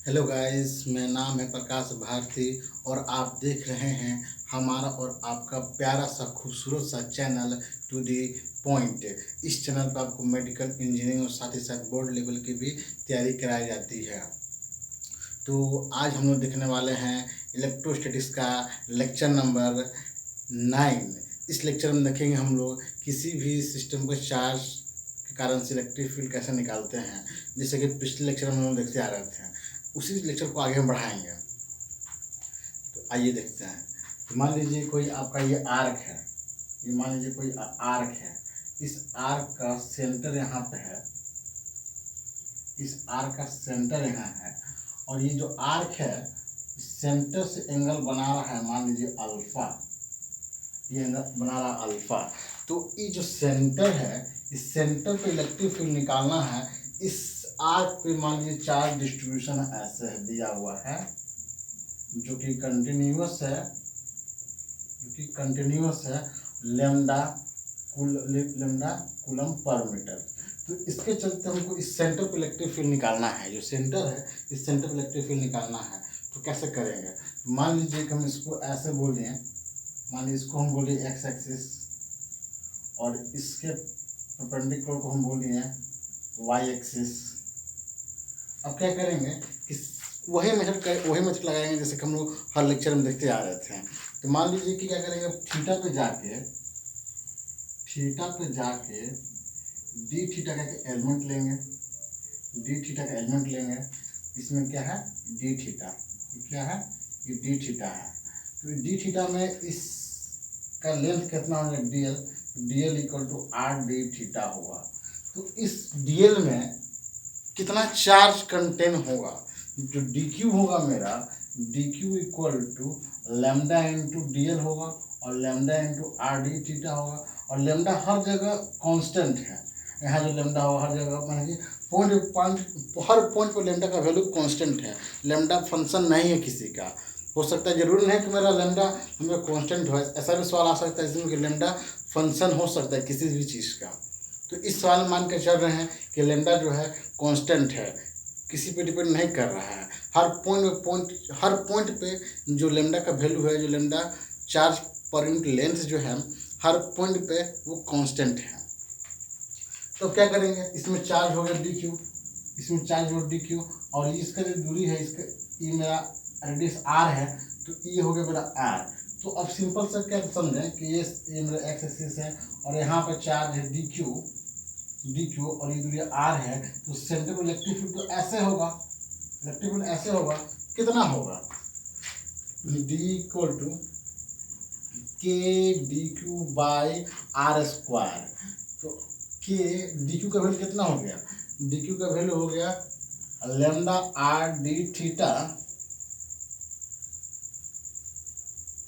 Hello guys, मेरा नाम है प्रकाश भारती और आप देख रहे हैं हमारा और आपका प्यारा सा खूबसूरत सा चैनल टू दी पॉइंट। इस चैनल पर आपको मेडिकल इंजीनियरिंग और साथ ही साथ बोर्ड लेवल की भी तैयारी कराई जाती है। तो आज हम लोग देखने वाले हैं इलेक्ट्रोस्टैटिक्स का लेक्चर नंबर 9। इस लेक्चर में देखेंगे हम लोग किसी भी सिस्टम को चार्ज के कारण से इलेक्ट्रिक फील्ड कैसे निकालते हैं, जैसे कि पिछले लेक्चर में हम लोग देखते आ रहे थे। उसी लेक्चर को आगे हम बढ़ाएंगे। तो आइए देखते हैं। तो मान लीजिए कोई आपका ये आर्क है, ये मान लीजिए कोई आर्क है। इस आर्क का सेंटर यहाँ पे है, इस आर्क का सेंटर यहाँ है और ये जो आर्क है सेंटर से एंगल बना रहा है, मान लीजिए अल्फा, ये एंगल बना रहा है अल्फा। तो ये जो सेंटर है, इस सेंटर पे इलेक्ट्रिक फील्ड निकालना है। इस आर्क पे मान लीजिए चार्ज डिस्ट्रीब्यूशन ऐसे है, दिया हुआ है जो कि कंटिन्यूअस है, लेमडा कूलम पर मीटर। तो इसके चलते हमको इस सेंटर पे इलेक्ट्रिक फील्ड निकालना है। जो सेंटर है इस सेंटर पे इलेक्ट्रिक फील्ड निकालना है। तो कैसे करेंगे? मान लीजिए कि हम इसको ऐसे बोलिए, मान लीजिए इसको हम बोलिए एक्स एक्सिस और इसके परपेंडिकुलर को हम बोलिए वाई एक्सिस। अब क्या करेंगे कि वही मेथड लगाएंगे जैसे कि हम लोग हर लेक्चर में देखते आ रहे थे। तो मान लीजिए कि क्या करेंगे, थीटा पे जाके डी थीटा का एलिमेंट लेंगे, इसमें क्या है डी थीटा, क्या है ये डी थीटा है। तो डी थीटा में इसका लेंथ कितना होगा d l equal to r d theta होगा। तो इस डीएल में कितना चार्ज कंटेन होगा, जो डी क्यू होगा मेरा, d q equal to lambda into d l होगा और lambda into r d theta होगा। और लेमडा हर जगह कांस्टेंट है, यहाँ जो लेमडा होगा हर जगह मान लीजिए हर पॉइंट पर लेमडा का वैल्यू कांस्टेंट है। लेमडा फंक्शन नहीं है किसी का। हो सकता है, जरूरी नहीं कि मेरा लेमडा हमें कांस्टेंट हो, ऐसा भी सवाल आ सकता है जिसमें कि लेमडा फंक्शन हो सकता है किसी भी चीज़ का। तो इस सवाल में मान के चल रहे हैं कि लेमडा जो है कांस्टेंट है, किसी पे डिपेंड नहीं कर रहा है। हर पॉइंट पे जो लेमडा का वैल्यू है, जो lambda charge per unit length जो है, हर पॉइंट पे वो कांस्टेंट है। तो क्या करेंगे, इसमें चार्ज हो गया डी क्यू, इसमें चार्ज हो डी क्यू और इसका जो दूरी है, इसका ये मेरा रेडियस आर है, तो ये हो गया मेरा आर। तो अब सिंपल से क्या समझें कि ये मेरा एक्स एक्सिस है और यहाँ पर चार्ज है डी क्यू और ये दूरी आर है। तो सेंटर पर इलेक्ट्रिक फील्ड तो ऐसे होगा, कितना होगा d equal to k d q by r square. तो के डी क्यू का वैल्यू कितना हो गया, डी क्यू का वैल्यू हो गया lambda r d theta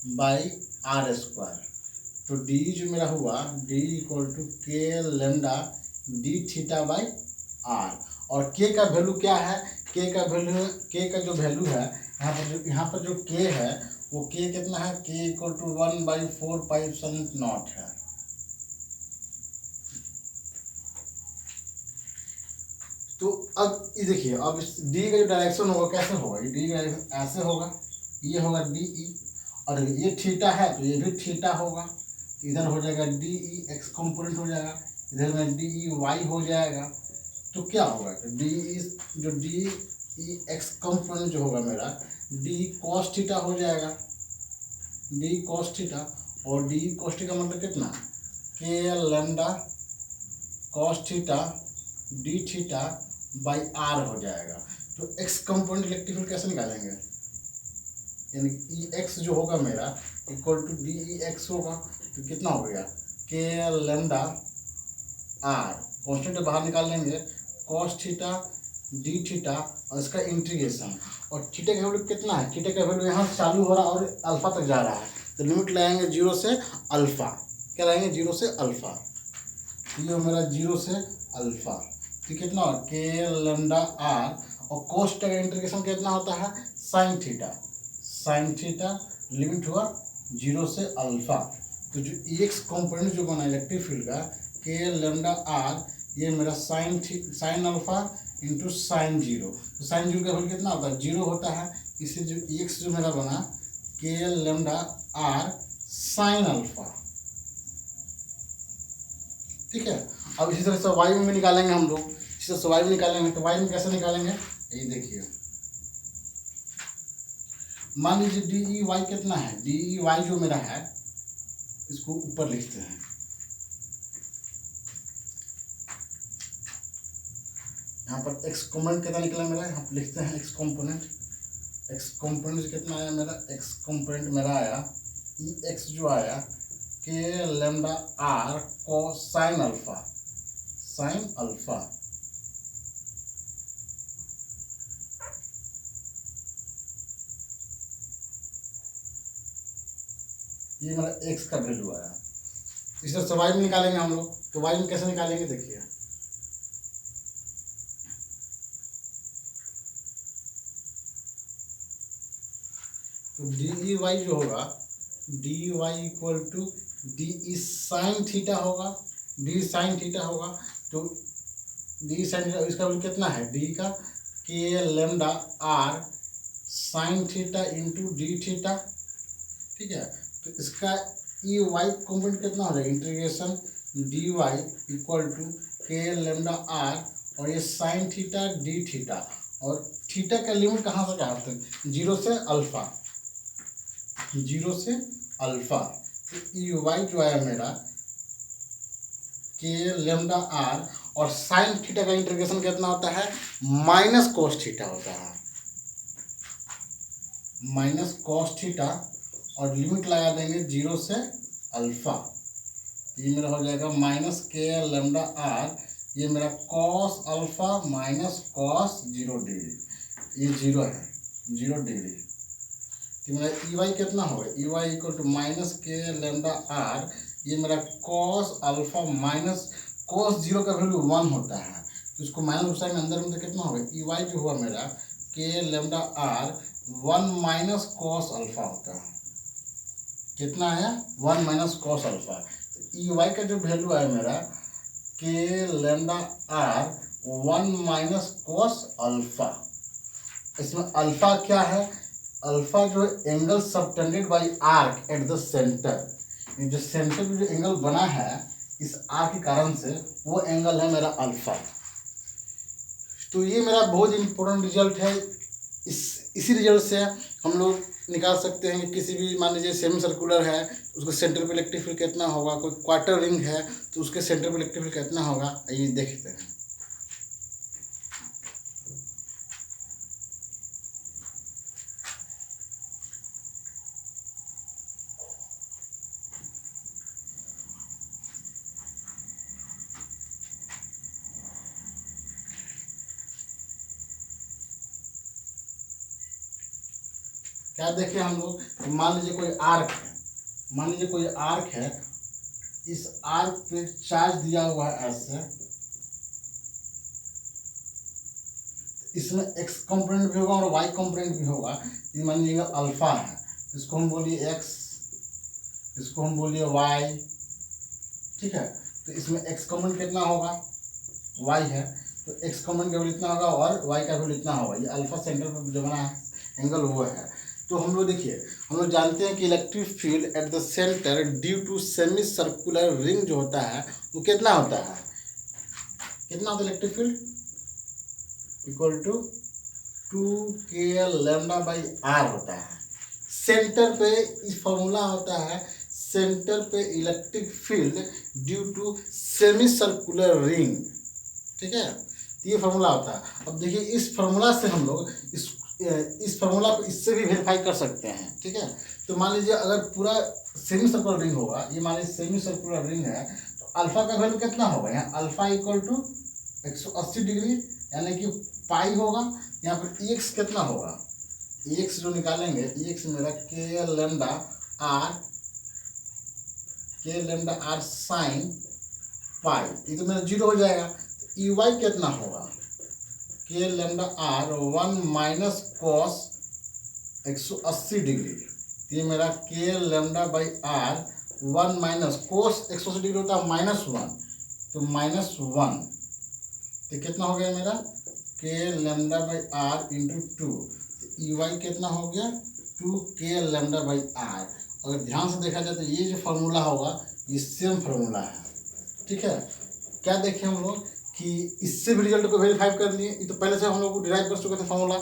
by r square. तो डी जो मेरा हुआ d equal to k lambda d theta by r. और के का वैल्यू क्या है, के का जो वैल्यू है यहाँ पर जो के है वो के कितना है, k equal to 1/4 pi epsilon naught है। तो अब ये देखिए, अब डी का जो डायरेक्शन होगा कैसे होगा, ये डी का डायरेक्शन ऐसे होगा, ये होगा डी ई और ये थीटा है तो ये भी थीटा होगा। इधर हो जाएगा डी ई एक्स कंपोनेंट हो जाएगा, इधर में डी ई वाई हो जाएगा। तो क्या होगा, डी ई एक्स कंपोनेंट जो होगा मेरा डी कॉस थीटा हो जाएगा, डी कॉस थीटा। और डी कॉस थीटा मतलब कितना, k lambda cos theta d theta by r हो जाएगा। तो एक्स कंपोनेंट इलेक्ट्रिक फील्ड कैसे निकालेंगे, यानी ई एक्स जो होगा मेरा equal to d e x होगा। तो कितना हो गया, के लेमडा आर कॉन्स्टेंट बाहर निकाल लेंगे, कॉस थीटा डी थीटा और इसका इंटीग्रेशन। और थीटा का वैल्यू कितना है, थीटा का वैल्यू यहाँ चालू हो रहा है और अल्फा तक जा रहा है। तो लिमिट लगाएंगे 0 से अल्फा, क्या लगाएंगे 0 से अल्फा। ये मेरा 0 से अल्फा, तो कितना हो के लेमडा आर और कॉस थीटा का इंटीग्रेशन कितना होता है साइन थीटा लिमिट हुआ 0 से अल्फा। तो जो एक्स कंपोनेंट जो बना इलेक्ट्रिक फील्ड का के लेमडा आर, ये मेरा sine alpha into sine zero. तो साइन जीरो का वैल्यू कितना होता है, जीरो होता है। इसे जो एक्स जो मेरा बना के लेमडा आर साइन अल्फा, ठीक है। अब इसी तरह से वाई में भी निकालेंगे हम लोग, इसी तरह से वाई में निकालेंगे। तो वाई में कैसे निकालेंगे, ये देखिए, मान लीजिए डी ई वाई कितना है, डी ई वाई जो मेरा है इसको ऊपर लिखते हैं। यहाँ पर एक्स कॉम्पोनेंट कितना निकला मेरा, यहाँ पर लिखते हैं एक्स कॉम्पोनेंट। एक्स कॉम्पोनेंट कितना आया मेरा, एक्स कॉम्पोनेंट मेरा आया ई एक्स जो आया के लेमडा आर को साइन अल्फा, साइन अल्फा। ये मेरा एक्स का वैल्यू आया। इस तरह से वाई में निकालेंगे हम लोग। तो वाई में कैसे निकालेंगे, देखिए, तो डी ई वाई जो होगा, d y equal to d e sine theta होगा, डी साइन थीटा होगा। तो डी साइन थीटा इसका वैल्यू कितना है, डी का k lambda r sine theta into d theta, ठीक है। तो इसका ई वाई कॉम्पोनेंट कितना हो जाएगा, integration d y equal to k lambda r और ये साइन थीटा डी थीटा, और थीटा का लिमिट कहाँ से क्या होता है, जीरो से अल्फा, जीरो से अल्फा। तो ई वाई जो है मेरा के लेमडा आर और साइन थीटा का इंटीग्रेशन कितना होता है, माइनस कॉस थीटा होता है, माइनस कॉस थीटा, और लिमिट लगा देंगे जीरो से अल्फा। ये मेरा हो जाएगा माइनस के लेमडा आर, ये मेरा cos alpha minus cos zero degree, ये जीरो है, जीरो डिग्री। तो मेरा ई वाई कितना होगा, e y equal to minus k lambda r, ये मेरा cos alpha minus cos zero का वैल्यू 1 होता है, तो इसको माइनस साइन अंदर में तो कितना होगा, ई वाई जो हुआ मेरा k lambda r 1 minus cos alpha होता है, कितना आया 1 माइनस कॉस अल्फा। तो ई वाई का जो वैल्यू आया मेरा k lambda r 1 minus cos alpha. इसमें अल्फा क्या है, अल्फा जो angle subtended by arc at the centre, जो सेंटर में जो एंगल बना है इस आर्क के कारण से, वो एंगल है मेरा अल्फा। तो ये मेरा बहुत इंपॉर्टेंट रिजल्ट है। इसी रिजल्ट से हम लोग निकाल सकते हैं कि किसी भी, मान लीजिए सेमी सर्कुलर है तो उसके सेंटर पे इलेक्ट्रिक फील्ड कितना होगा, कोई क्वार्टर रिंग है तो उसके सेंटर पे इलेक्ट्रिक फील्ड कितना होगा, ये देखते हैं। क्या देखिए हम लोग, मान लीजिए कोई आर्क है, मान लीजिए कोई आर्क है, इस आर्क पे चार्ज दिया हुआ है ऐसे, इसमें एक्स कंपोनेंट भी होगा और वाई कंपोनेंट भी होगा। ये मान लीजिए अल्फा है, इसको हम बोलिए एक्स, इसको हम बोलिए वाई, ठीक है। तो इसमें एक्स कंपोनेंट कितना होगा, वाई है, तो एक्स कंपोनेंट का वैल्यू इतना होगा और वाई का वैल्यू इतना होगा। ये अल्फा सेंटर पर जो बना है एंगल वो है। तो हम लोग देखिए, हम लोग जानते हैं कि electric field at the centre due to semicircular ring जो होता है वो कितना होता है, कितना होता है electric field, equal to 2k lambda by r होता है। सेंटर पे इस फॉर्मूला होता है, सेंटर पे electric field due to semicircular ring, ठीक है। तो ये फॉर्मूला होता है। अब देखिए इस फॉर्मूला से हम लोग इस फॉर्मूला को इससे भी वेरीफाई कर सकते हैं, ठीक है। तो मान लीजिए अगर पूरा सेमी सर्कुलर रिंग होगा, ये मान लीजिए सेमी सर्कुलर रिंग है, तो अल्फा का वैल्यू कितना होगा, यहाँ अल्फा इक्वल टू 180 डिग्री यानी कि पाई होगा। यहाँ पर एक्स कितना होगा, एक्स जो निकालेंगे, एक्स मेरा k lambda r sine pi, ये तो मेरा जीरो हो जाएगा। तो ई वाई कितना होगा, k lambda r 1 minus cos 180 degree, ये मेरा k lambda by r 1 minus cos 180 degree होता है -1, तो -1, तो कितना हो गया मेरा k lambda by r into two, e y कितना हो गया 2k लेमडा बाई आर। अगर ध्यान से देखा जाए तो ये जो फार्मूला होगा ये सेम फार्मूला है, ठीक है। क्या देखें हम लोग कि इससे भी रिजल्ट को वेरीफाई कर लिए, ये तो पहले से हम लोग डिराइव कर चुके थे फार्मूला,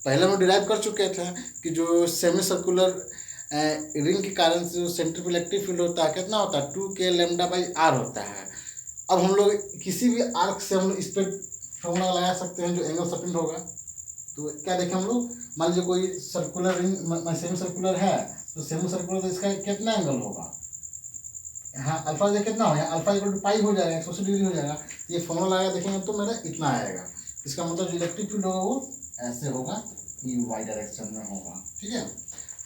पहले हम डिराइव कर चुके थे कि जो सेमी सर्कुलर रिंग के कारण से जो सेंट्रिफ्यूगल इलेक्ट्रिक फील्ड होता है कितना होता है 2k लेमडा बाई आर होता है। अब हम लोग किसी भी आर्क से हम लोग इस पर फार्मूला लगा सकते हैं जो एंगल सेपरेट होगा। तो क्या देखें हम लोग, मान लीजिए कोई सर्कुलर रिंग सेमी सर्कुलर है तो सेमी सर्कुलर तो इसका कितना एंगल होगा, हाँ अल्फा जो कितना हो जाएगा, अल्फा इक्वल टू पाई हो जाएगा, 180 डिग्री हो जाएगा। तो ये फॉर्मूला लगा देखेंगे तो मेरा इतना आएगा। इसका मतलब जो इलेक्ट्रिक फील्ड होगा वो ऐसे होगा, ये वाई डायरेक्शन में होगा, ठीक है।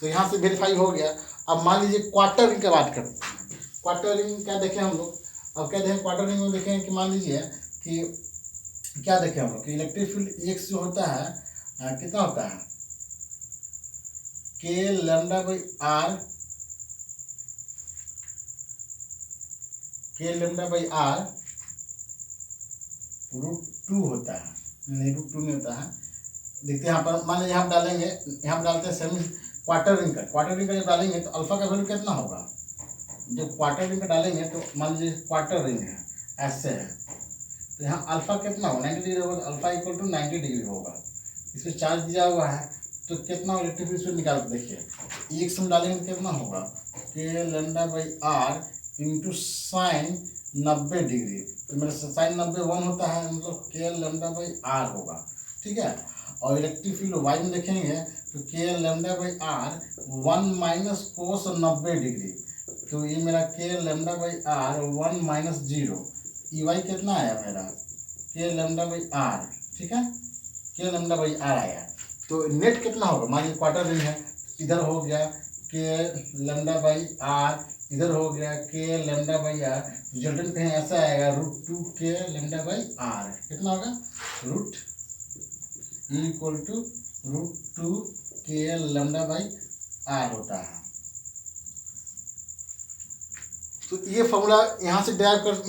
तो यहाँ से वेरीफाई हो गया। अब मान लीजिए क्वार्टर रिंग की बात करते हैं। क्वार्टर रिंग क्या देखें हम लोग, अब क्या देखें क्वार्टर रिंग में देखें कि मान लीजिए कि क्या देखें हम लोग कि इलेक्ट्रिक फील्ड एक्स जो होता है कितना होता है के लेमडा बाई आर, के लेमडा बाई आर √2 होता है, नहीं √2 नहीं होता है। देखते हैं यहाँ पर, मान लीजिए यहाँ डालेंगे, यहाँ पर डालते हैं सेमी क्वार्टर रिंग का, क्वार्टर रिंग का जब डालेंगे तो अल्फा का वैल्यू कितना होगा, जब क्वार्टर रिंग का डालेंगे तो मान लीजिए क्वार्टर रिंग है ऐसे है तो यहाँ अल्फा कितना होगा 90 डिग्री होगा, तो अल्फा इक्वल टू 90 डिग्री होगा। इसमें चार्ज दिया हुआ है तो कितना इलेक्ट्रिक फील्ड इसमें निकाल के देखिए, एक में डालेंगे तो कितना होगा k lambda by r into sine 90 degree, तो मेरा साइन 90 1 होता है, मतलब के लेमडा बाई आर होगा, ठीक है। और इलेक्ट्रिक फील्ड वाई में देखेंगे तो k lambda by r 1 minus cos 90 degree, तो ये मेरा k lambda by r 1 minus 0, e y कितना आया मेरा के लेमडा बाई आर, ठीक है, के लेमडा बाई आर आया। तो नेट कितना होगा, मान लीजिए क्वार्टर रिंग है, इधर हो गया के लेमडा बाई आर, इधर हो गया के लेमडा बाई आर, रिजल्टेंट कहीं ऐसा आएगा √2 के लेमडा बाई आर, कितना होगा रूट इक्वल टू √2 के लेमडा बाई आर होता है। तो ये फॉर्मूला यहाँ से डिराइव कर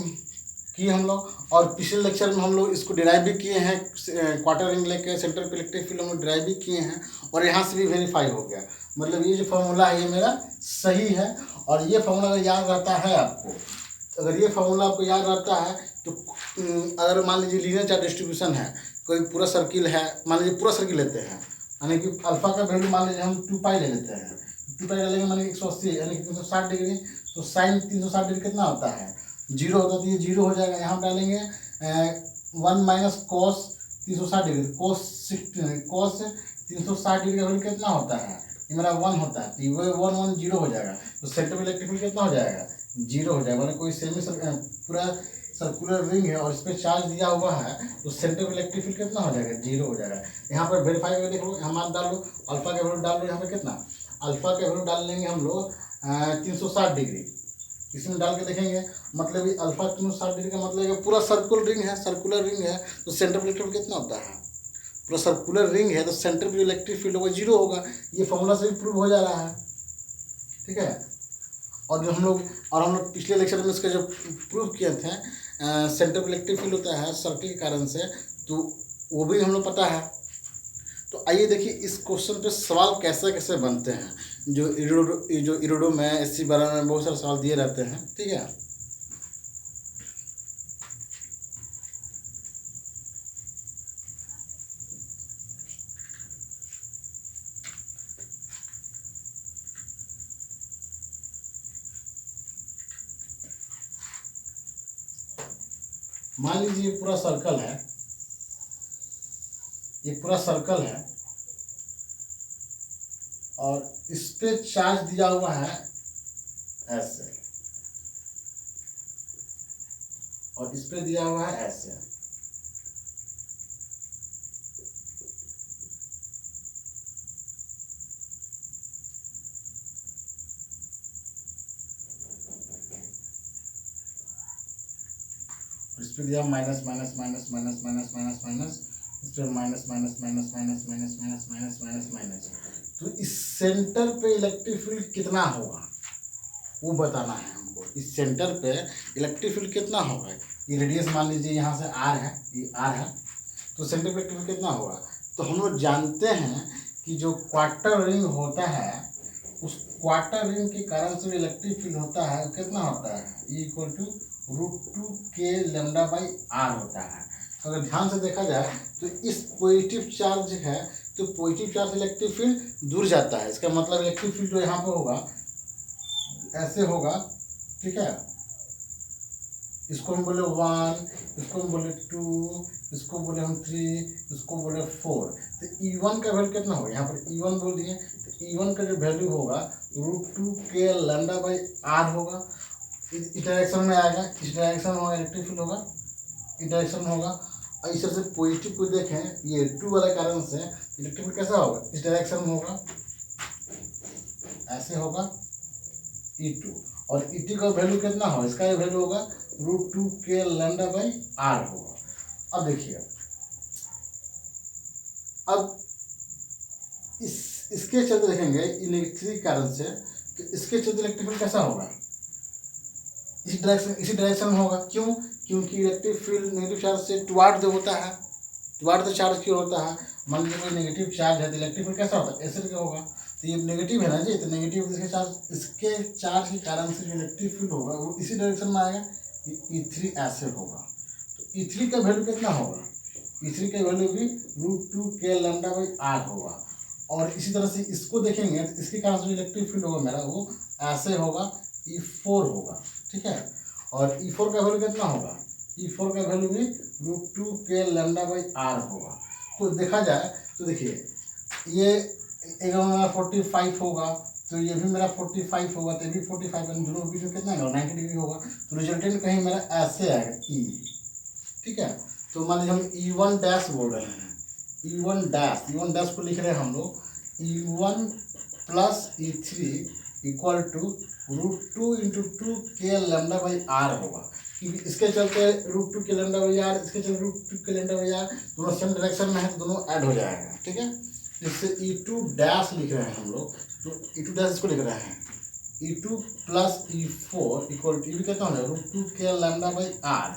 किए हम लोग, और पिछले लेक्चर में हम लोग इसको डिराइव भी किए हैं, क्वार्टर रिंग लेके सेंटर पे इलेक्ट्रिक फील्ड हम लोग डिराइव भी किए हैं, और यहाँ से भी वेरीफाई हो गया। मतलब ये जो फार्मूला है ये मेरा सही है। और ये फार्मूला अगर याद रहता है आपको, अगर ये फार्मूला आपको याद रहता है तो अगर मान लीजिए लीनियर चार्ज डिस्ट्रीब्यूशन है, कोई पूरा सर्किल है, मान लीजिए पूरा सर्किल लेते हैं, यानी कि अल्फा का वैल्यू मान लीजिए हम 2 पाई ले लेते हैं, 2 पाई डालेंगे मान लीजिए 180 यानी कि 360 डिग्री, तो साइन 360 डिग्री कितना होता है 0 होता है, तो ये 0 हो जाएगा। यहाँ डालेंगे 1 माइनस कोस 360 डिग्री, कोस 360 डिग्री का वैल्यू कितना होता है, ये मेरा 1 होता है, तो ये 1 1 0 हो जाएगा। तो सेंटर में इलेक्ट्रिक फील्ड कितना हो जाएगा 0 हो जाएगा। मतलब कोई सेमी पूरा सर्कुलर रिंग है और इस पर चार्ज दिया हुआ है तो सेंटर में इलेक्ट्रिक फील्ड कितना हो जाएगा 0 हो जाएगा। यहाँ पर वेरीफाई करके देख लो, हम डाल लो अल्फा का वैल्यू डाल लो, यहाँ पे कितना अल्फा का वैल्यू डाल लेंगे हम लोग 360 डिग्री, इसमें डाल के देखेंगे, मतलब ये अल्फा 360 डिग्री का मतलब पूरा सर्कुलर रिंग है, सर्कुलर रिंग है तो सेंटर में इलेक्ट्रिक फील्ड कितना होता है, पूरा सर्कुलर रिंग है तो सेंटर में इलेक्ट्रिक फील्ड होगा 0 होगा। ये फॉर्मूला से भी प्रूव हो जा रहा है, ठीक है। और जो हम लोग पिछले लेक्चर में इसका जो प्रूव किए थे सेंटर में इलेक्ट्रिक फील्ड होता है सर्किल के कारण से, तो वो भी हम लोग पता है। तो आइए देखिए इस क्वेश्चन पे सवाल कैसे कैसे बनते हैं, जो इरोडो में SC 12 में बहुत सारे सवाल दिए रहते हैं, ठीक है। मान लीजिए ये पूरा सर्कल है, ये पूरा सर्कल है और इस पे चार्ज दिया हुआ है ऐसे, और इस पे दिया हुआ है ऐसे। इस पे दिया minus minus minus minus minus minus minus, इस पे minus minus minus minus minus minus minus minus minus. तो इस सेंटर पे इलेक्ट्रिक फील्ड कितना होगा वो बताना है हमको। इस सेंटर पे इलेक्ट्रिक फील्ड कितना होगा, ये रेडियस मान लीजिए यहाँ से R है, ये R है, तो सेंटर पे इलेक्ट्रिक फील्ड कितना होगा? तो हम लोग जानते हैं कि जो क्वार्टर रिंग होता है उस क्वार्टर रिंग के कारण से जो इलेक्ट्रिक फील्ड होता है वो कितना होता है? E = √2k λ/r होता है। अगर ध्यान से देखा जाए तो इस पॉजिटिव चार्ज है तो पॉजिटिव चार्ज इलेक्ट्रिक फील्ड दूर जाता है। इसका मतलब इलेक्ट्रिक फील्ड जो यहाँ पे होगा ऐसे होगा, ठीक है। इसको हम बोले 1, इसको हम बोले 2, इसको बोले हम 3, इसको बोले 4। तो E1 का वैल्यू कितना होगा? यहाँ पर E1 बोल दिए तो E1 का जो वैल्यू होगा √2k λ/r होगा। इस डायरेक्शन में आएगा, इस डायरेक्शन में होगा इलेक्ट्रिक फील्ड होगा, इस डायरेक्शन में होगा। और इस तरह से पॉजिटिव को देखें ये 2 वाले कारण से इलेक्ट्रिक फील्ड कैसा होगा? इस डायरेक्शन में होगा, ऐसे होगा E2। और E2 का वैल्यू कितना होगा? इसका ये वैल्यू होगा √2k λ/r होगा। अब देखिए, अब इसके चलते देखेंगे इलेक्ट्रिक कारण से, तो इसके चलते इलेक्ट्रिक फील्ड कैसा होगा? इसी डायरेक्शन में होगा। क्यों? क्योंकि इलेक्ट्रिक फील्ड नेगेटिव चार्ज से टुवार्ड जो होता है, टुवार्ड द चार्ज क्यों होता है? मान लीजिए कोई नेगेटिव चार्ज है तो इलेक्ट्रिक फील्ड कैसा होता है? ऐसे करके होगा। तो ये नेगेटिव है ना जी, तो नेगेटिव इसके चार्ज के कारण से जो इलेक्ट्रिक फील्ड होगा वो इसी डायरेक्शन में आएगा, E3 ऐसे होगा। तो E3 का वैल्यू कितना होगा? E3 का वैल्यू भी √2k λ/r होगा। और इसी तरह से इसको देखेंगे तो इसके कारण जो इलेक्ट्रिक फील्ड होगा मेरा वो ऐसे होगा, E4 होगा, ठीक है। और E4 का वैल्यू कितना होगा? E4 का वैल्यू भी √2k λ/r होगा। तो देखा जाए तो देखिए ये एक मेरा 45 होगा, तो ये भी मेरा 45 होगा, तो ये भी 45, दोनों के बीच में कितना होगा? 90 डिग्री होगा। तो रिजल्टेंट कहीं मेरा ऐसे आएगा E, ठीक है। तो मान लीजिए हम E1 डैश बोल रहे हैं, E1 डैश को लिख रहे हैं हम लोग E1 + E3 = √2 × 2k λ/r होगा। क्योंकि इसके चलते √2k λ/r, इसके चलते √2k लैम्डा/r, दोनों सेम डायरेक्शन में है तो दोनों ऐड हो जाएगा, ठीक है। इससे E2 डैश लिख रहे हैं हम लोग, तो E2 डैश इसको लिख रहे हैं E2 + E4 = ये भी कितना हो जाएगा? √2k λ/r।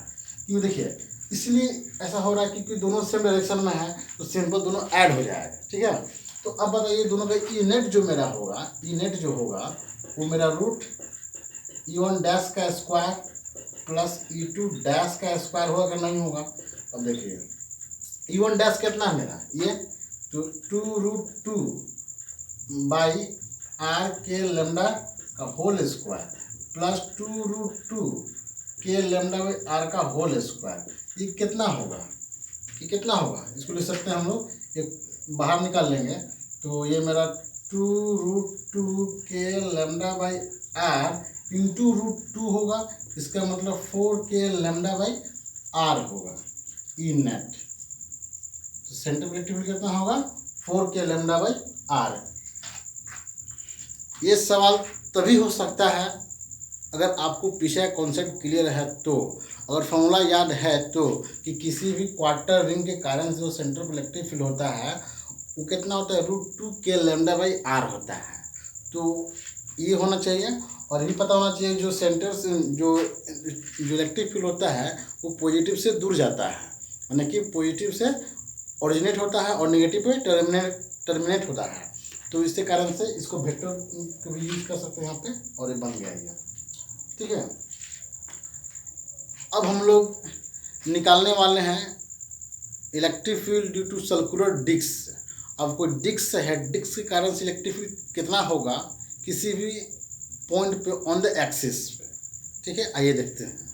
क्यों? देखिए इसलिए ऐसा हो रहा है क्योंकि दोनों सेम डायरेक्शन में है तो सिंपल दोनों ऐड हो जाएगा, ठीक है। तो अब बताइए दोनों का ई नेट जो मेरा होगा, ई नेट जो होगा वो मेरा √E1 डैश का स्क्वायर प्लस E2 डैश का स्क्वायर होगा कि नहीं होगा? अब देखिए E1 डैश कितना है मेरा? ये तो 2√2/r λ का whole square plus 2√2k λ/r का होल स्क्वायर, ये कितना होगा? ये कितना होगा? इसको लिख सकते हैं हम लोग, एक बाहर निकाल लेंगे तो ये मेरा 2√2k λ/r इंटू √2 होगा, इसका मतलब 4k λ/r होगा ई नेट। तो सेंटर इलेक्ट्रिक फील्ड कितना होगा? 4k λ/r। ये सवाल तभी हो सकता है अगर आपको पीछे कॉन्सेप्ट क्लियर है तो, अगर फॉर्मूला याद है तो, कि किसी भी क्वार्टर रिंग के कारण से जो सेंटर पर इलेक्ट्रिक फील्ड होता है वो कितना होता है? √2k λ/r होता है। तो ये होना चाहिए और ये पता होना चाहिए जो सेंटर से जो इलेक्ट्रिक फील्ड होता है वो पॉजिटिव से दूर जाता है, यानी कि पॉजिटिव से ओरिजिनेट होता है और नेगेटिव पे टर्मिनेट होता है। तो इसके कारण से इसको वेक्टर को भी यूज कर सकते हैं यहाँ पे, और ये बन गया ये, ठीक है। अब हम लोग निकालने वाले हैं electric field due to circular disc. अब कोई डिस्क है, डिस्क के कारण से इलेक्ट्रिक फील्ड कितना होगा किसी भी पॉइंट पे ऑन द एक्सिस पे, ठीक है। आइए देखते हैं।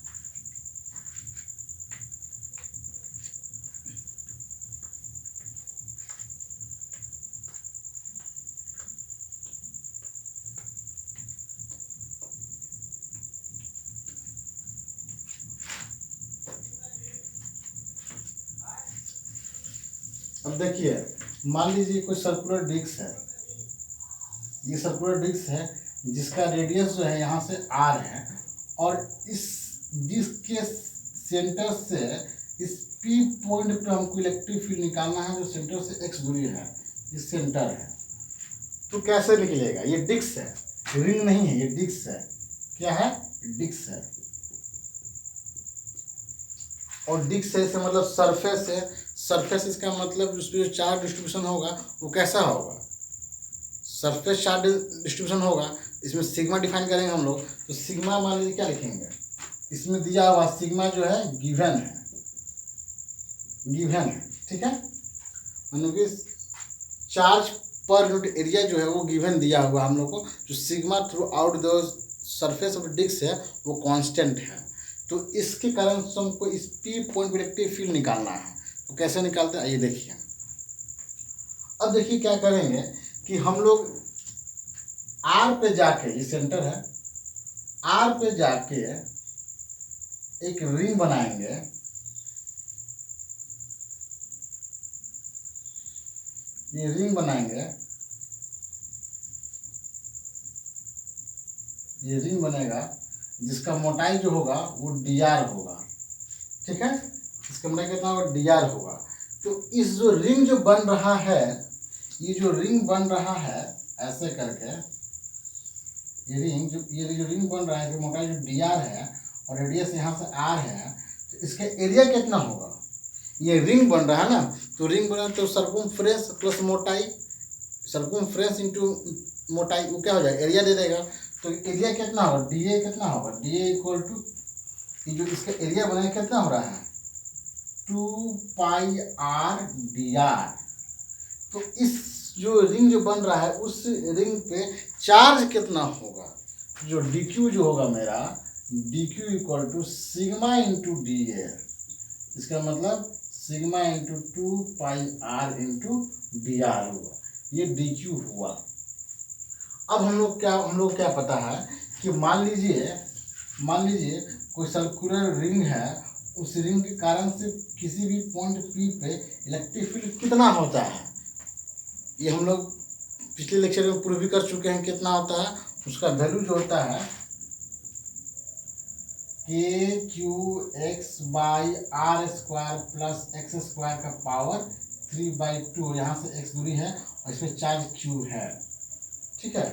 अब देखिए मान लीजिए कोई सर्कुलर डिस्क है, ये सर्कुलर डिस्क है जिसका रेडियस जो है यहाँ से r है, और इस डिस्क के सेंटर से इस P पॉइंट पे हमको इलेक्ट्रिक फील्ड निकालना है जो सेंटर से x दूरी है, ये सेंटर है। तो कैसे निकलेगा? ये डिस्क है, रिंग नहीं है, ये डिस्क है। क्या है? डिस्क है। और डिस्क है से मतलब सरफेस है, सरफेस, इसका मतलब उस पर जो चार्ज डिस्ट्रीब्यूशन होगा वो कैसा होगा, सरफेस चार्ज डिस्ट्रीब्यूशन होगा। इसमें सिग्मा डिफाइन करेंगे हम लोग, तो सिग्मा मान लीजिए क्या लिखेंगे, इसमें दिया हुआ सिग्मा जो है गिवन है, गिवन है, ठीक है, मतलब कि चार्ज पर यूनिट एरिया जो है वो गिवन दिया हुआ हम लोग को, जो sigma throughout the surface of disc है वो कांस्टेंट है। तो इसके कारण से हमको इस पी पॉइंट पर इलेक्ट्रिक फील्ड निकालना है। तो कैसे निकालते हैं आइए देखिए। अब देखिए क्या करेंगे कि हम लोग आर पे जाके, ये सेंटर है, आर पे जाके एक रिंग बनाएंगे, ये रिंग बनाएंगे, ये रिंग बनेगा जिसका मोटाई जो होगा वो dr होगा, ठीक है, इसका मोटाई कितना होगा dr होगा। तो इस जो रिंग जो बन रहा है, ये जो रिंग बन रहा है ऐसे करके, ये जो रिंग बन रहा है, जो मोटाई जो dr है और रेडियस यहाँ से r है, तो इसका एरिया कितना होगा, ये रिंग बन रहा है ना, तो रिंग बना तो सरकमफ्रेंस प्लस मोटाई, सरकमफ्रेंस इंटू मोटाई, वो क्या हो जाएगा एरिया दे देगा। तो एरिया कितना होगा, डी कितना होगा, डी इक्वल टू, ये जो इसका एरिया बनेगा कितना हो रहा है 2πr/dr। तो इस जो रिंग जो बन रहा है उस रिंग पे चार्ज कितना होगा, जो dq जो होगा मेरा, dq equal to sigma into dl, इसका मतलब sigma into 2πr into dr हुआ, ये dq हुआ। अब हम लोग क्या पता है कि मान लीजिए कोई सर्कुलर रिंग है, उस रिंग के कारण से किसी भी पॉइंट P पे इलेक्ट्रिक फील्ड कितना होता है, ये हम लोग पिछले लेक्चर में प्रूव भी कर चुके हैं कितना होता है। उसका वैल्यू जो होता है kqx/r² प्लस x² का पावर 3/2, यहाँ से x दूरी है और इसमें चार्ज q है, ठीक है।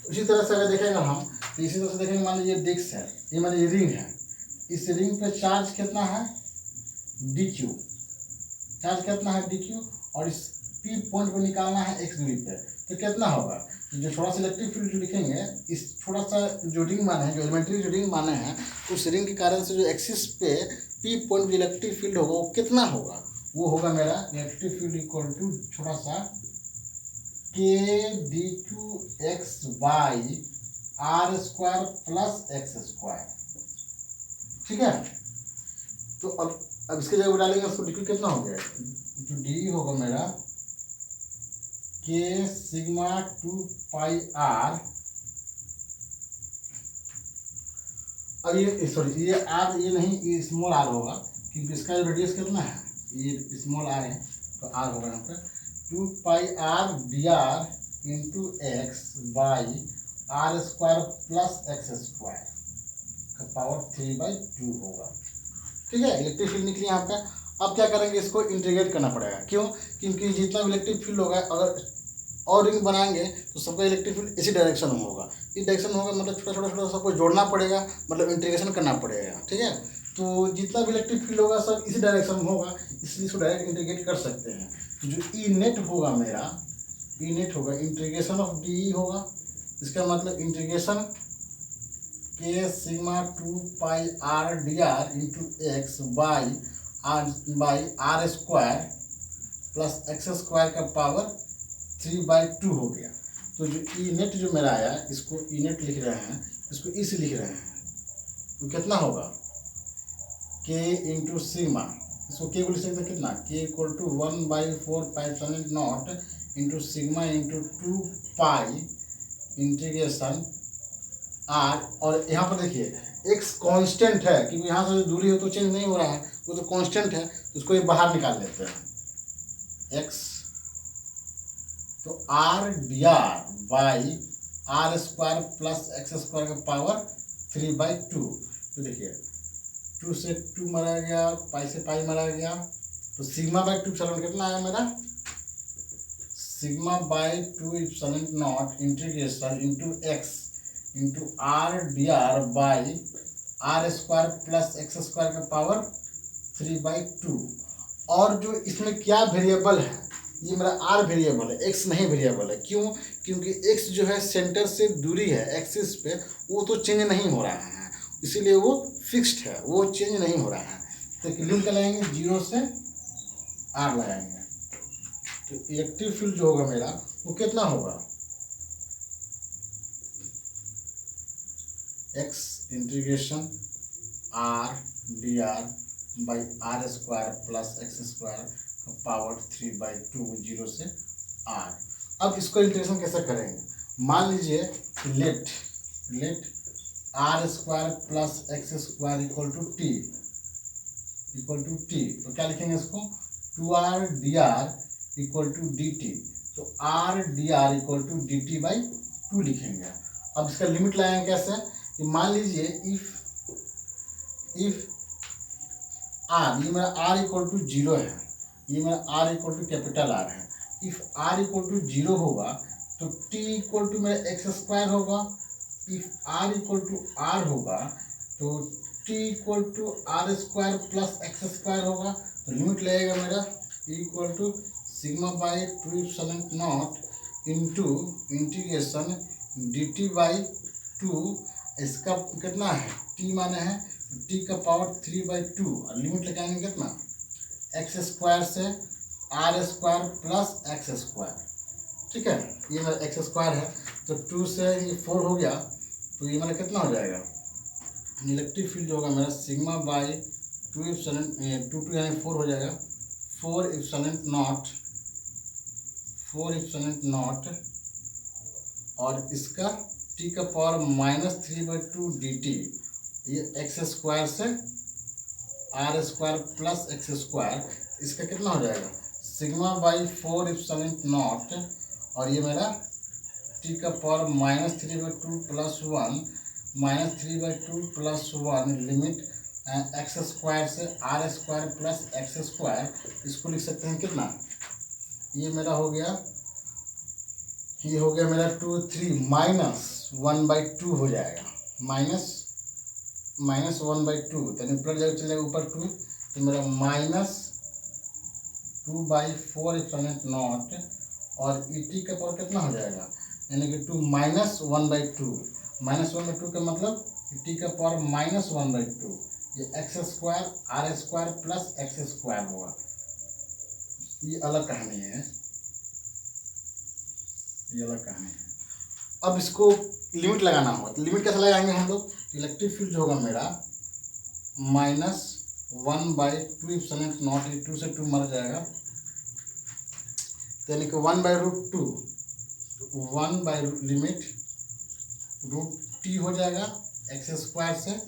उसी तरह से अगर देखेंगे हम, तो इसी तरह से देखेंगे, मान लीजिए डिस्क है, ये मान लीजिए रिंग है, इस रिंग पे चार्ज कितना है dq, चार्ज कितना है dq, और इस p पॉइंट को निकालना है x दूरी पे, तो कितना होगा, जो थोड़ा सा इलेक्ट्रिक फील्ड जो लिखेंगे, इस थोड़ा सा जो रिंग माने हैं, जो एलिमेंट्री जो रिंग माने हैं, उस रिंग के कारण से जो एक्सिस पे p पॉइंट जो इलेक्ट्रिक फील्ड होगा वो कितना होगा, वो होगा मेरा इलेक्ट्रिक फील्ड इक्वल टू थोड़ा सा kdqx/r² प्लस x², ठीक है। तो अब इसके जगह डालेंगे, उसको dq कितना हो गया, तो d होगा मेरा k सिग्मा 2πr, अब ये सॉरी ये r, ये नहीं, ये स्मॉल r होगा क्योंकि इसका रेडियस कितना है, ये स्मॉल r है, तो r होगा यहाँ पे 2πr/dr into x/r² plus x² का पावर 3/2 होगा, ठीक है। इलेक्ट्रिक फील्ड निकली यहाँ पे। अब क्या करेंगे, इसको इंटीग्रेट करना पड़ेगा, क्यों, क्योंकि जितना भी इलेक्ट्रिक फील्ड होगा, अगर और रिंग बनाएंगे तो सबका इलेक्ट्रिक फील्ड इसी डायरेक्शन में होगा, इस डायरेक्शन में होगा, मतलब छोटा सबको जोड़ना पड़ेगा, मतलब इंटीग्रेशन करना पड़ेगा, ठीक है। तो जितना भी इलेक्ट्रिक फील्ड होगा सब इसी डायरेक्शन में होगा, इसलिए इसको डायरेक्ट इंटीग्रेट कर सकते हैं। तो जो ई नेट होगा मेरा, ई नेट होगा इंटीग्रेशन ऑफ डी होगा, इसका मतलब इंटीग्रेशन के sigma 2πr/dr into x by r² plus x² का पावर 3/2 हो गया। तो जो ई नेट जो मेरा आया, इसको ई नेट लिख रहे हैं, इसको इस लिख रहे हैं, तो कितना होगा k इंटू सिग्मा, इसको k को लिख सकते हैं कितना, k equal to 1/4π0 into sigma into 2π integration r, और यहाँ पर देखिए x कांस्टेंट है क्योंकि यहाँ से जो दूरी है तो चेंज नहीं हो रहा है, वो तो कांस्टेंट है, तो इसको ये बाहर निकाल लेते हैं x, तो r/dr/r² प्लस x² का पावर 3/2, तो देखिए 2 से 2 मारा गया, पाई से पाई मारा गया, तो सिग्मा/2 एप्सिलॉन कितना आया मेरा, सिग्मा/2 epsilon naught integration into x into r/dr/r² plus x² का पावर 3/2। और जो इसमें क्या वेरिएबल है, ये मेरा आर वेरिएबल है, एक्स नहीं वेरिएबल है। क्यों? क्योंकि एक्स जो है सेंटर से दूरी है एक्सिस पे, वो तो चेंज नहीं हो रहा है, इसीलिए वो फिक्स्ड है, वो चेंज नहीं हो रहा है। तो लिमिट लगाएंगे 0 से आर लगाएंगे, तो इलेक्ट्रिक फील्ड जो होगा मेरा वो कितना होगा, x integration r d r by r square plus x square power 3/2 0 से आर। अब इसको इंटीग्रेशन कैसे करेंगे? मान लीजिए let r square plus x square equal to t, तो क्या लिखेंगे इसको, 2r dr equal to d t, तो r dr equal to d t by 2 लिखेंगे। अब इसका लिमिट लगाएंगे कैसे, कि मान लीजिए इफ आर, ये मेरा आर इक्वल टू 0 है, ये मेरा r equal to capital r है, इफ आर इक्वल टू 0 होगा तो टी इक्वल टू मेरा एक्स स्क्वायर होगा, if r equal to r होगा तो t equal to r square plus x square होगा। तो लिमिट लगेगा मेरा equal to sigma by 2 into integration d t by 2, इसका कितना है, टी माने है टी का पावर 3/2, और लिमिट लगाएंगे कितना, एक्स स्क्वायर से r square plus x square. ठीक है, ये मेरा एक्स स्क्वायर है, तो 2 से ये 4 हो गया, तो ये मेरा कितना हो जाएगा, इलेक्ट्रिक फील्ड जो होगा मेरा सिग्मा बाई 2 यानी 4 हो जाएगा, 4 और इसका टी का पावर -3/2 डी टी, ये एक्स स्क्वायर से r square plus x square, इसका कितना हो जाएगा, सिग्मा बाई 4 और ये मेरा टी का power -3/2 plus 1 limit x square से r square plus x square, इसको लिख सकते हैं कितना, ये मेरा हो गया, ये हो गया मेरा 2 3 -1/2 हो जाएगा, -1/2, तो प्लस जगह चलेगा ऊपर 2, तो मेरा -2/4 और ई टी का पावर कितना हो जाएगा, यानी कि 2 -1/2 का मतलब टी का पावर -1/2, ये x square r square plus x square होगा। ये अलग कहानी है, ये अलग कहानी है। अब इसको लिमिट लगाना होगा, तो लिमिट कैसे लगाएंगे हम लोग, इलेक्ट्रिक फील्ड होगा मेरा -1/2 2 से 2 मर जाएगा, तो यानी कि 1/√2 लिमिट √t हो जाएगा, एक्स स्क्वायर से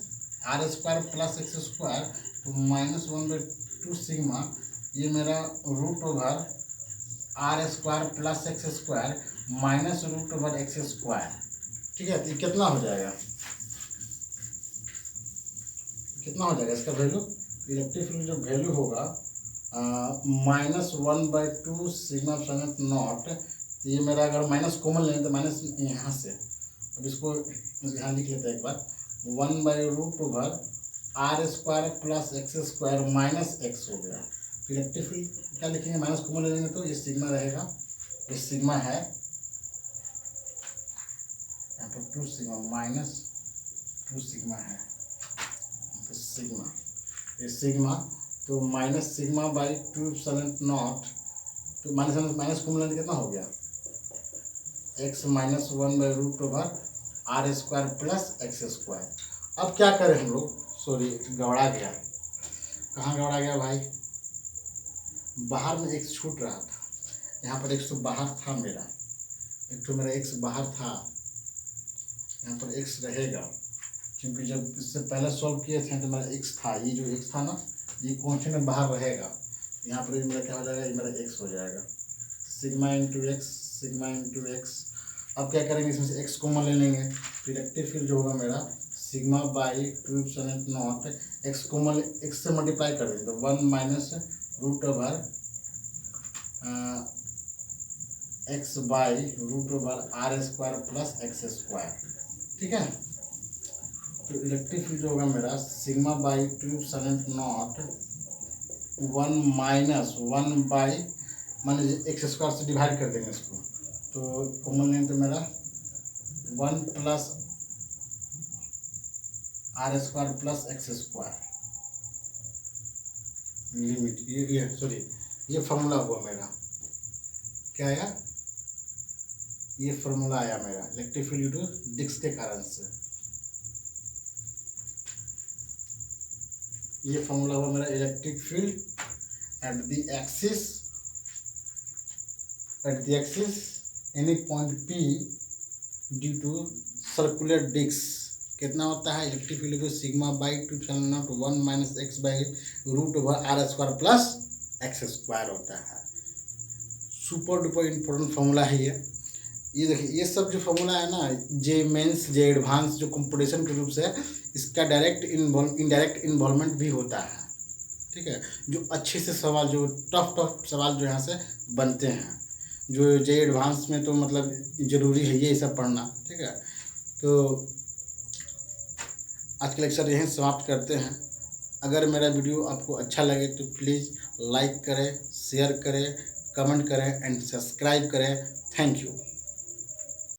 r square plus x square, तो -1/2 सिग्मा, ये मेरा √r square plus x square -√x square. ठीक है, तो ये कितना हो जाएगा, इसका वैल्यू, इलेक्ट्रिक फील्ड जो वैल्यू होगा -1/2 सिग्मा समेत नॉट, तो ये मेरा अगर माइनस कॉमन लें तो माइनस यहाँ से, अब इसको यहाँ लिख लेते हैं एक बार, 1/√r square plus x square minus x हो गया। तो इलेक्ट्रिक फील्ड क्या लिखेंगे, माइनस कॉमन ले लेंगे तो ये सिग्मा रहेगा, ये सिग्मा है यहाँ पर 2 सिग्मा -2 सिग्मा है, सिग्मा, ये सिग्मा, तो माइनस सिग्मा बाई 2/0, तो माइनस कॉमन कितना हो गया, x -1/√r square plus x square. अब क्या करें हम लोग, सॉरी गड़बड़ा गया, कहाँ गड़बड़ा गया भाई, बाहर में x छूट रहा था, यहाँ पर x तो बाहर था मेरा, एक तो मेरा x बाहर था, यहाँ पर x रहेगा, क्योंकि जब इससे पहले सॉल्व किए थे तो मेरा x था, ये जो x था ना, ये क्वेश्चन में बाहर रहेगा, यहाँ पर मेरा क्या हो जाएगा, ये मेरा x हो जाएगा, सिग्मा इंटू एक्स। अब क्या करेंगे, इसमें से x कॉमन ले लेंगे, तो इलेक्ट्रिक फील्ड जो होगा मेरा sigma by 2/0 x common, x से मल्टीप्लाई कर देंगे तो 1 -√x by √r square plus x square. ठीक है, तो इलेक्ट्रिक फील्ड होगा मेरा सिग्मा बाई 2/0 1 माइनस 1 मान लीजिए एक्स स्क्वायर से डिवाइड कर देंगे इसको, तो कॉमन लेंगे तो मेरा 1 plus r square plus x square limit, ये सॉरी ये फॉर्मूला हुआ मेरा, क्या आया, ये फॉर्मूला आया मेरा electric field due to disc के कारण से। ये फॉर्मूला हुआ मेरा electric field at the axis any point p due to circular disc. कितना होता है इलेक्ट्रिक फील्ड को sigma by 2 1 minus x by root over r square plus x square होता है। सुपर डुपर इम्पोर्टेंट फार्मूला है ये देखिए, ये सब जो फार्मूला है ना, जे मेंस जे एडवांस जो कंपटीशन के रूप से, इसका डायरेक्ट इनडायरेक्ट इन्वॉल्वमेंट भी होता है। ठीक है, जो अच्छे से सवाल, जो टफ सवाल जो यहाँ से बनते हैं, जो जे एडवांस में तो मतलब ज़रूरी है ये सब पढ़ना। ठीक है, तो आज का लेक्चर यहीं समाप्त करते हैं। अगर मेरा वीडियो आपको अच्छा लगे तो प्लीज़ लाइक करें, शेयर करें, कमेंट करें एंड सब्सक्राइब करें। Thank you.